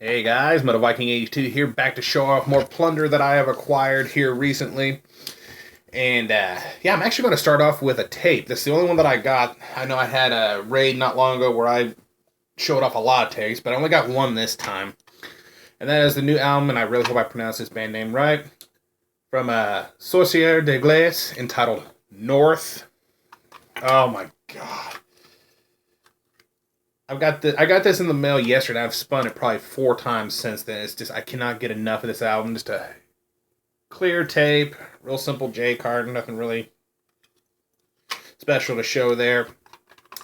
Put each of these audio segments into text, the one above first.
Hey guys, Metal Viking 82 here, back to show off more plunder that I have acquired here recently. And yeah, I'm actually going to start off with a tape. This is the only one that I got. I know I had a raid not long ago where I showed off a lot of tapes, but I only got one this time. And that is the new album, and I really hope I pronounced this band name right, from Sorcier de Glace, entitled North. Oh my god. I got this in the mail yesterday. I've spun it probably 4 times since then. It's just I cannot get enough of this album. Just a clear tape, real simple J card, nothing really special to show there.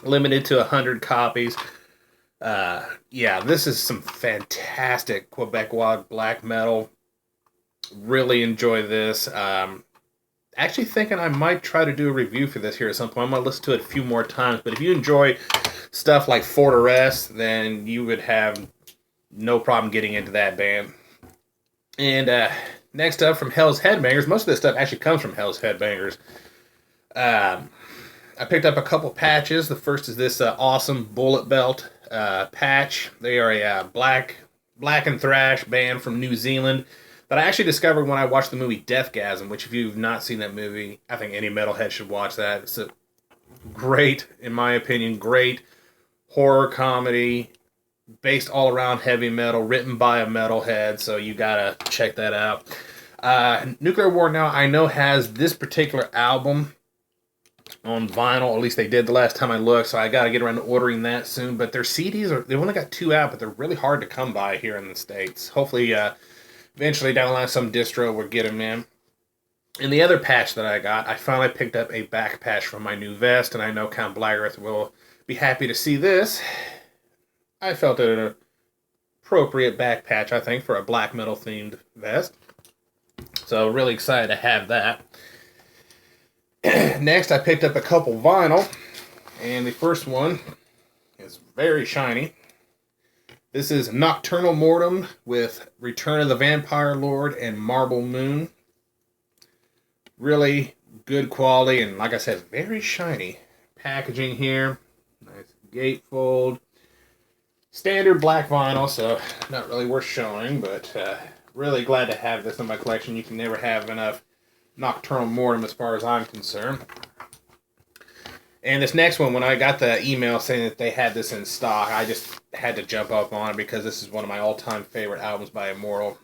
Limited to 100 copies. Yeah, this is some fantastic Quebecois black metal. Really enjoy this. Actually thinking I might try to do a review for this here at some point. I'm gonna listen to it a few more times. But if you enjoy stuff like Fortress, then you would have no problem getting into that band. And next up from Hell's Headbangers, most of this stuff actually comes from Hell's Headbangers. I picked up a couple patches. The first is this awesome Bullet Belt patch. They are a black and thrash band from New Zealand that I actually discovered when I watched the movie Deathgasm, which if you've not seen that movie, I think any metalhead should watch that. It's a great, in my opinion, great horror comedy based all around heavy metal, written by a metalhead, so you gotta check that out. Nuclear War Now, I know, has this particular album on vinyl, at least they did the last time I looked, so I gotta get around to ordering that soon. But their CDs, they've only got 2 out, but they're really hard to come by here in the States. Hopefully, eventually down the line, some distro will get them in. And the other patch that I got, I finally picked up a back patch from my new vest, and I know Count Blagareth will be happy to see this. I felt it an appropriate back patch, I think, for a black metal themed vest. So really excited to have that. Next, I picked up a couple vinyl, and the first one is very shiny. This is Nokturnal Mortum with Return of the Vampire Lord and Marble Moon. Really good quality, and like I said, very shiny packaging here. Nice gatefold. Standard black vinyl, so not really worth showing, but really glad to have this in my collection. You can never have enough Nokturnal Mortum as far as I'm concerned. And this next one, when I got the email saying that they had this in stock, I just had to jump up on it because this is one of my all-time favorite albums by Immortal.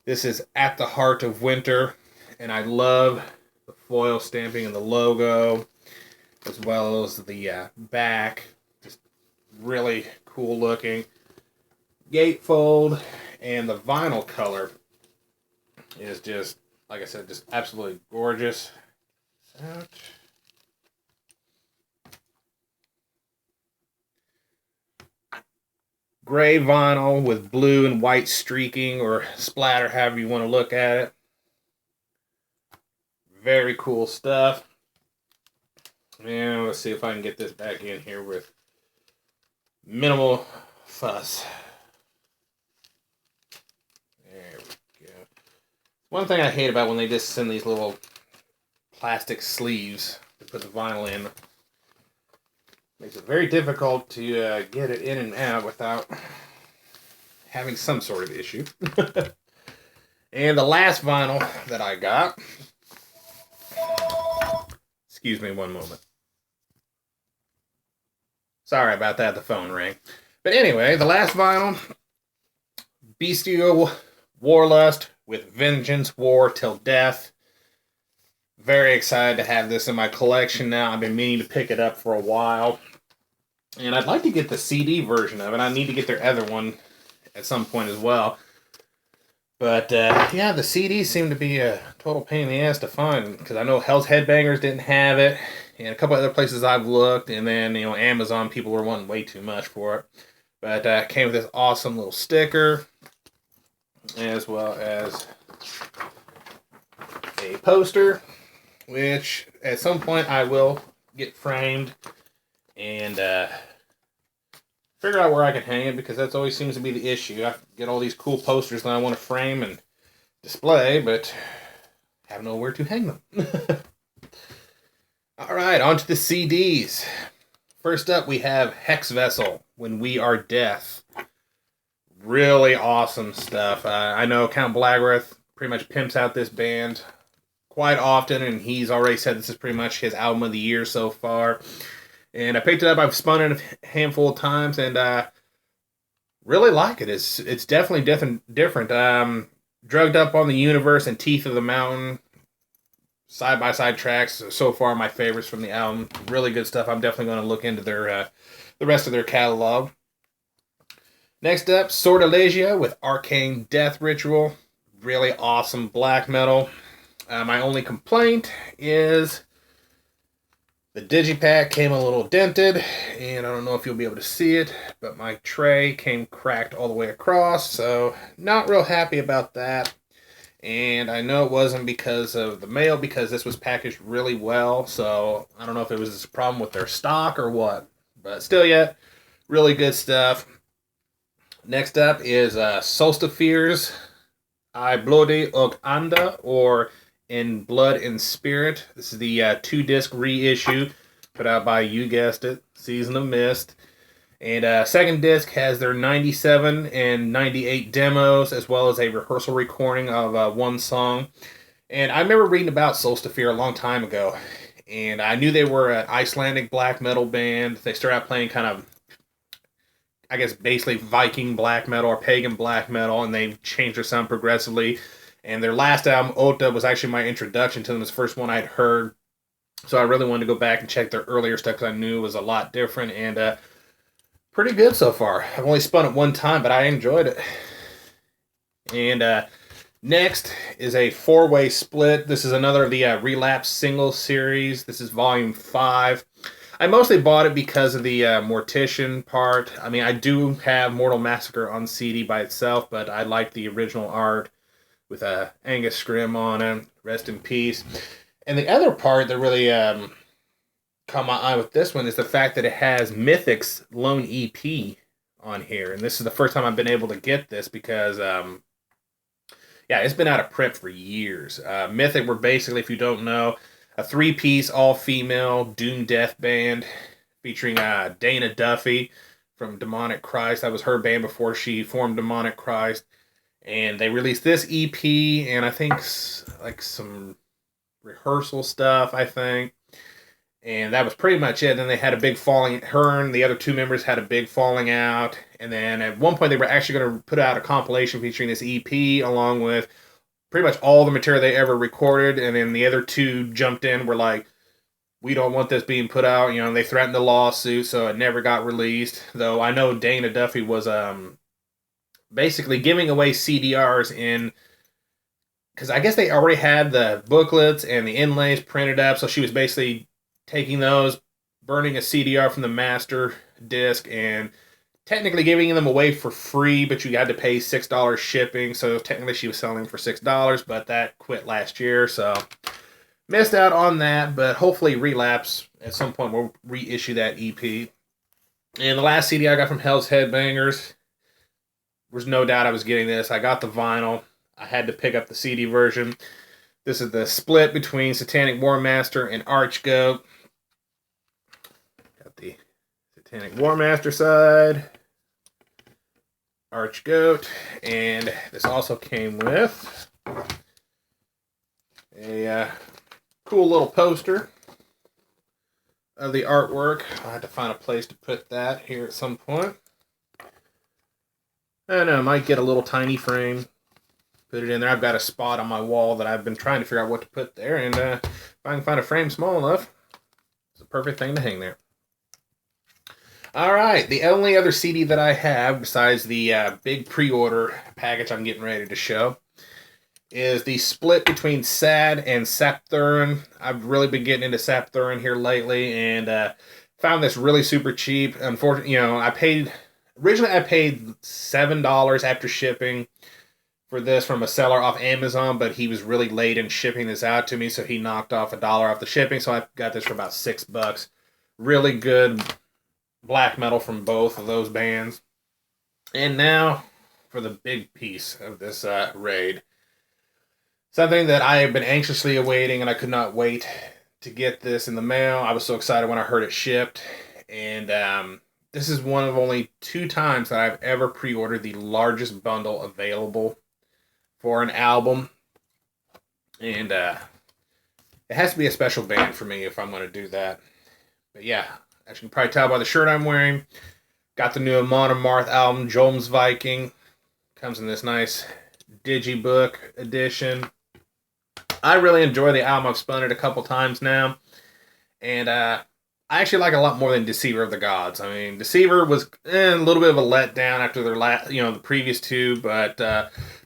This is At the Heart of Winter, and I love the foil stamping and the logo, as well as the back. Just really cool looking. Gatefold, and the vinyl color is just, like I said, just absolutely gorgeous. Gray vinyl with blue and white streaking or splatter, however you want to look at it. Very cool stuff. And let's see if I can get this back in here with minimal fuss. There we go. One thing I hate about when they just send these little plastic sleeves to put the vinyl in, makes it very difficult to get it in and out without having some sort of issue. And the last vinyl that I got, excuse me one moment. Sorry about that, the phone rang. But anyway, the last vinyl, Bestial Warlust with Vengeance War Till Death. Very excited to have this in my collection now. I've been meaning to pick it up for a while. And I'd like to get the CD version of it. I need to get their other one at some point as well. But yeah, the CDs seem to be a total pain in the ass to find. Because I know Hell's Headbangers didn't have it. And a couple other places I've looked. And then, Amazon, people were wanting way too much for it. But it came with this awesome little sticker. As well as a poster, which at some point I will get framed and figure out where I can hang it, because that's always seems to be the issue. I get all these cool posters that I want to frame and display, but have nowhere to hang them. Alright, on to the CDs. First up, we have Hex Vessel, When We Are Death. Really awesome stuff. I know Count Blackworth pretty much pimps out this band quite often, and he's already said this is pretty much his album of the year so far. And I picked it up. I've spun it a handful of times, and really like it. It's definitely different. Drugged Up on the Universe and Teeth of the Mountain, side by side tracks. So far, my favorites from the album. Really good stuff. I'm definitely going to look into their the rest of their catalog. Next up, Sortilegia with Arcane Death Ritual. Really awesome black metal. My only complaint is the digipack came a little dented, and I don't know if you'll be able to see it, but my tray came cracked all the way across, so not real happy about that. And I know it wasn't because of the mail, because this was packaged really well, so I don't know if it was a problem with their stock or what. But still yet, really good stuff. Next up is Solstafir's I Bloody og Anda, or In Blood and Spirit. This is the 2-disc reissue put out by, you guessed it, Season of Mist. And second disc has their 97 and 98 demos, as well as a rehearsal recording of one song. And I remember reading about Solstafir a long time ago, and I knew they were an Icelandic black metal band. They started out playing kind of, I guess, basically Viking black metal or pagan black metal, and they've changed their sound progressively. And their last album, Ota, was actually my introduction to them. It was the first one I'd heard. So I really wanted to go back and check their earlier stuff because I knew it was a lot different, and pretty good so far. I've only spun it one time, but I enjoyed it. And next is a 4-way split. This is another of the Relapse single series. This is volume 5. I mostly bought it because of the Mortician part. I mean, I do have Mortal Massacre on CD by itself, but I like the original art with Angus Scrimm on it. Rest in peace. And the other part that really caught my eye with this one is the fact that it has Mythic's Lone EP on here. And this is the first time I've been able to get this because, it's been out of print for years. Mythic were basically, if you don't know, a 3-piece, all-female doom death band featuring Dana Duffy from Demonic Christ. That was her band before she formed Demonic Christ. And they released this EP and I think like some rehearsal stuff, I think. And that was pretty much it. Then they had a big falling. Her and the other 2 members had a big falling out. And then at one point they were actually going to put out a compilation featuring this EP along with pretty much all the material they ever recorded. And then the other 2 jumped in, were like, we don't want this being put out. You know, they threatened a lawsuit, so it never got released. Though I know Dana Duffy was basically giving away CDRs in, because I guess they already had the booklets and the inlays printed up, so she was basically taking those, burning a CDR from the master disc, and technically giving them away for free, but you had to pay $6 shipping, so technically she was selling them for $6, but that quit last year, so missed out on that, but hopefully Relapse at some point will reissue that EP. And the last CD I got from Hell's Headbangers, there's no doubt I was getting this. I got the vinyl. I had to pick up the CD version. This is the split between Satanic Warmaster and Archgoat. Got the Satanic Warmaster side, Archgoat, and this also came with a cool little poster of the artwork. I'll have to find a place to put that here at some point. I don't know, I might get a little tiny frame, put it in there. I've got a spot on my wall that I've been trying to figure out what to put there, and if I can find a frame small enough, it's a perfect thing to hang there. Alright, the only other CD that I have, besides the big pre-order package I'm getting ready to show, is the split between Sad and Sapthurin. I've really been getting into Sapthurin here lately, and found this really super cheap. Unfortunately, originally I paid $7 after shipping for this from a seller off Amazon, but he was really late in shipping this out to me, so he knocked off $1 off the shipping, so I got this for about $6. Really good black metal from both of those bands. And now for the big piece of this raid. Something that I have been anxiously awaiting, and I could not wait to get this in the mail. I was so excited when I heard it shipped. And this is one of only 2 times that I've ever pre-ordered the largest bundle available for an album. And it has to be a special band for me if I'm going to do that. But yeah, as you can probably tell by the shirt I'm wearing, got the new Amon Amarth album, Jom's Viking. Comes in this nice digibook edition. I really enjoy the album. I've spun it a couple times now. And I actually like it a lot more than Deceiver of the Gods. I mean, Deceiver was a little bit of a letdown after their the previous 2, but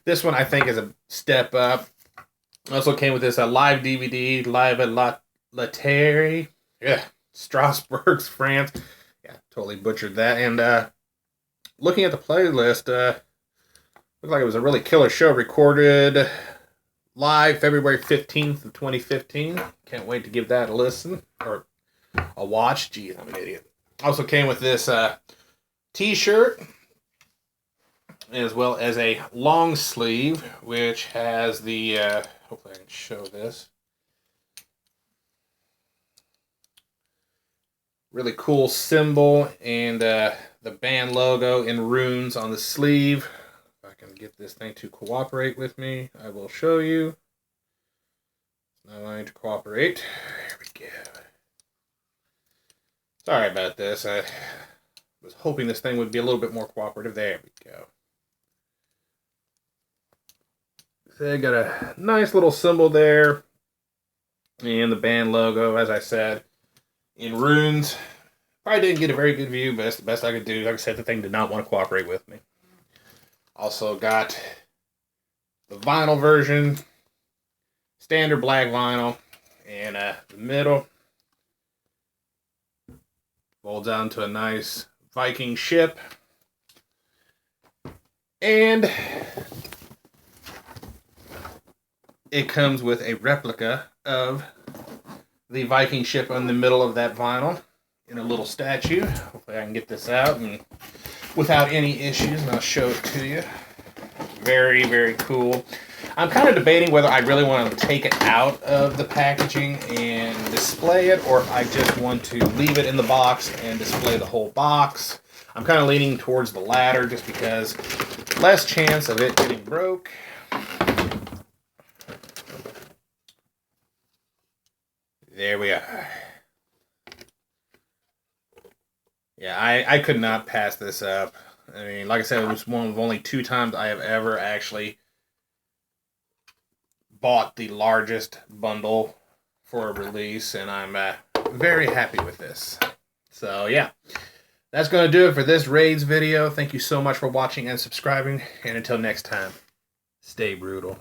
this one I think is a step up. Also came with this live DVD, live at La Terre, Strasbourg, France. Yeah, totally butchered that. And looking at the playlist, looked like it was a really killer show. Recorded live February 15th of 2015. Can't wait to give that a listen or a watch. Geez, I'm an idiot. Also came with this t-shirt as well as a long sleeve, which has the hopefully I can show this. Really cool symbol and the band logo in runes on the sleeve. If I can get this thing to cooperate with me, I will show you. It's not wanting to cooperate. There we go. Sorry about this. I was hoping this thing would be a little bit more cooperative. There we go. So I got a nice little symbol there. And the band logo, as I said, in runes. Probably didn't get a very good view, but that's the best I could do. Like I said, the thing did not want to cooperate with me. Also got the vinyl version. Standard black vinyl. And the middle folds out into a nice Viking ship. And it comes with a replica of the Viking ship in the middle of that vinyl in a little statue. Hopefully I can get this out and without any issues, and I'll show it to you. Very, very cool. I'm kind of debating whether I really want to take it out of the packaging and display it, or if I just want to leave it in the box and display the whole box. I'm kind of leaning towards the latter just because less chance of it getting broke. There we are. Yeah, I could not pass this up. I mean, like I said, it was one of only 2 times I have ever actually bought the largest bundle for a release, and I'm very happy with this. So, yeah. That's going to do it for this Raids video. Thank you so much for watching and subscribing, and until next time, stay brutal.